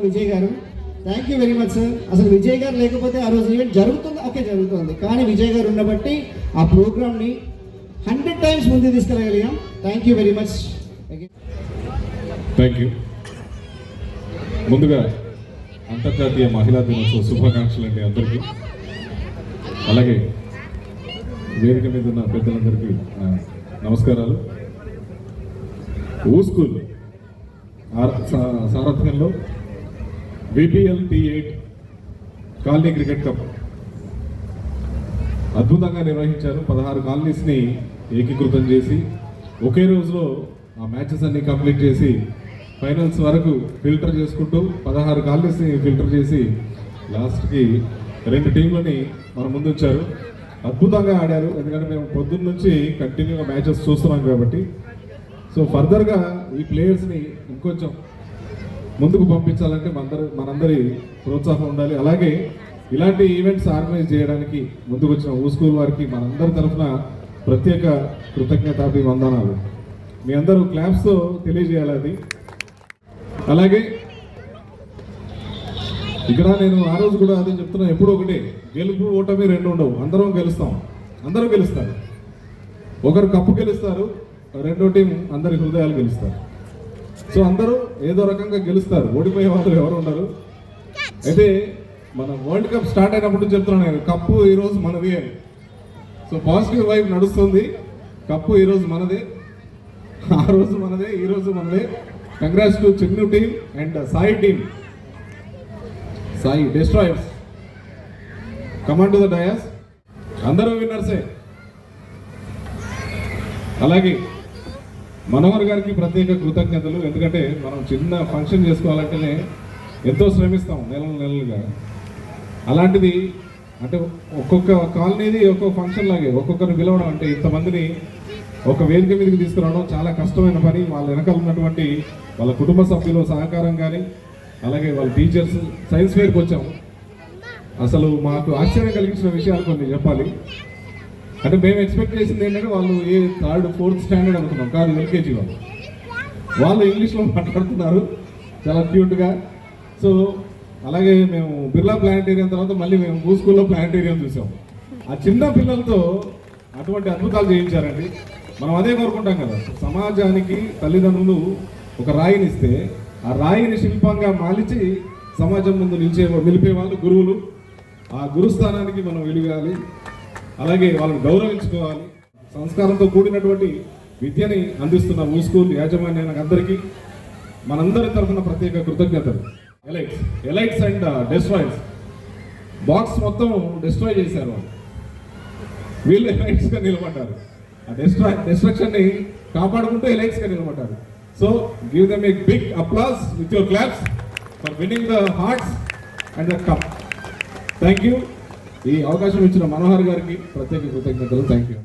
విజయ్ గారు. Thank you very much sir. అసలు విజయ్ గారు లేకపోతే ఆ రోజు ఈవెంట్ జరుగుతుంది, ఓకే జరుగుతుంది, కానీ విజయ్ గారు ఉండబట్టి ఆ ప్రోగ్రామ్ని 100 times ముందు తీసుకెళ్ళగలిగాం. Thank you very much. Thank you. ముందుగా అంతర్జాతీయ మహిళా దినోత్సవ శుభాకాంక్షలు అండి అందరికీ. అలాగే వేదిక మీద ఉన్న పెద్దలందరికీ నమస్కారాలు. ఊస్కూల్ సారథ్యంలో VPL T8 colony cricket cup అద్భుతంగా నిర్వహించారు. 16 కాలనీస్ని ఏకీకృతం చేసి ఒకే రోజులో ఆ మ్యాచెస్ అన్ని కంప్లీట్ చేసి ఫైనల్స్ వరకు ఫిల్టర్ చేసుకుంటూ 16 కాలనీస్ని ఫిల్టర్ చేసి లాస్ట్కి 2 టీంలని మన ముందు వచ్చారు. అద్భుతంగా ఆడారు. ఎందుకంటే మేము పొద్దున్న నుంచి కంటిన్యూగా మ్యాచెస్ చూస్తున్నాం కాబట్టి. సో ఫర్దర్గా ఈ ప్లేయర్స్ని ఇంకొంచెం ముందుకు పంపించాలంటే మనందరి ప్రోత్సాహం ఉండాలి. అలాగే ఇలాంటి ఈవెంట్స్ ఆర్గనైజ్ చేయడానికి ముందుకు వచ్చిన ఊస్కూల్ వారికి మనందరి తరఫున ప్రత్యేక కృతజ్ఞతాభివందనాలు. మీ అందరూ క్లాప్స్తో తెలియజేయాలి అది. అలాగే ఇక్కడ నేను ఆ రోజు కూడా అదే చెప్తున్నా, ఎప్పుడు ఒకటి గెలుపు ఓటమి 2 ఉండవు. అందరం గెలుస్తాం, అందరూ గెలుస్తారు. ఒకరు కప్పు గెలుస్తారు, రెండో టీం అందరి హృదయాలు గెలుస్తారు. సో అందరూ ఏదో రకంగా గెలుస్తారు, ఓడిపోయే వాళ్ళు ఎవరు ఉండరు. అయితే మన వరల్డ్ కప్ స్టార్ట్ అయినప్పుడు చెప్తున్నాను నేను, కప్పు ఈరోజు మనది అని. సో పాజిటివ్ వైపు నడుస్తుంది. కప్పు ఈరోజు మనదే, ఆ రోజు మనదే, ఈరోజు మనదే. Congrats to Chinnu team and Sai team, Sai destroyers. Command to the dais. అందరూ విన్నర్సే. అలాగే మనోహర్ గారికి ప్రత్యేక కృతజ్ఞతలు. ఎందుకంటే మనం చిన్న ఫంక్షన్ చేసుకోవాలంటేనే ఎంతో శ్రమిస్తాం నెలలుగా. అలాంటిది అంటే ఒక్కొక్క కాలనీది ఒక్కొక్క ఫంక్షన్ లాగే ఒక్కొక్కరిని పిలవడం, అంటే ఇంతమందిని ఒక వేదిక మీదకి తీసుకురావడం చాలా కష్టమైన పని. వాళ్ళ వెనకాల ఉన్నటువంటి వాళ్ళ కుటుంబ సభ్యుల సహకారం కానీ, అలాగే వాళ్ళ టీచర్స్. సైన్స్ ఫేర్కి వచ్చాము. అసలు మాకు ఆశ్చర్యం కలిగించిన విషయాలు కొన్ని చెప్పాలి. అంటే మేము ఎక్స్పెక్ట్ చేసింది ఏంటంటే వాళ్ళు 3rd 4th స్టాండర్డ్ అనుకున్నాం, కాదు LKG వాళ్ళు ఇంగ్లీష్లో మాట్లాడుతున్నారు చాలా క్యూట్గా. సో అలాగే మేము బిర్లా ప్లానటేరియం తర్వాత మళ్ళీ మేము ఊస్కూల్లో ప్లానటేరియం చూసాం. ఆ చిన్న పిల్లలతో అటువంటి అద్భుతాలు చేయించారండి. మనం అదే కోరుకుంటాం కదా, సమాజానికి తల్లిదండ్రులు ఒక రాయిని ఇస్తే ఆ రాయిని శిల్పంగా మాలిచి సమాజం ముందు నిలిపే వాళ్ళు గురువులు. ఆ గురుస్థానానికి మనం వెలుగాలి, అలాగే వాళ్ళని గౌరవించుకోవాలి. సంస్కారంతో కూడినటువంటి విద్యని అందిస్తున్న ఊస్కూల్ యాజమాన్యానికి అందరికీ మనందరి తరఫున ప్రత్యేక కృతజ్ఞతలు. ఎలైట్స్ అండ్ డెస్ట్రాయర్స్ బాక్స్ మొత్తం డిస్ట్రాయ్ చేశారు వాళ్ళు. వీళ్ళు ఎలైట్స్గా నిలబడ్డారు. ఆ డిస్ట్రక్షన్ని కాపాడుకుంటూ ఎలైట్స్గా నిలబడ్డారు. So give them a big applause with your claps for winning the hearts and the cup. Thank you. ఈ అవకాశం ఇచ్చిన మనోహర్ గారికి ప్రత్యేక కృతజ్ఞతలు. Thank you.